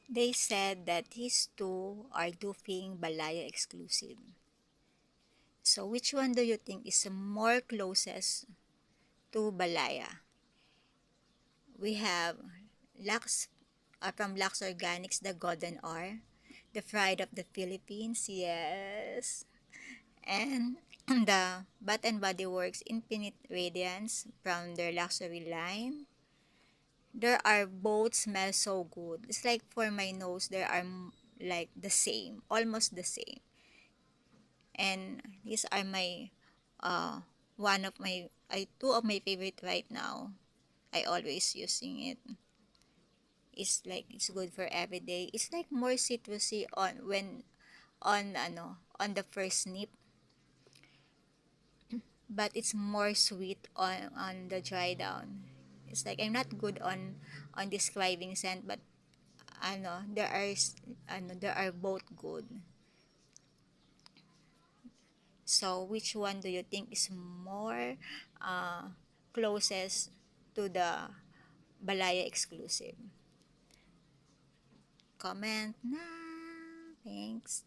They said that these two are duping Balaya exclusive. So which one do you think is more closest to Balaya? We have Lux from Lux Organics, the Golden R, the Pride of the Philippines, yes, and the Bath and Body Works Infinite Radiance from their luxury line. There are both smell so good. It's like for my nose, there are like the same, almost the same. And these are my one of my two of my favorite right now. I always using it. It's like it's good for every day. It's like more citrusy on when on the first snip, but it's more sweet on the dry down. It's like I'm not good on describing scent, but there are both good. So which one do you think is more uh, closest to the Balaya exclusive? Comment na. Thanks.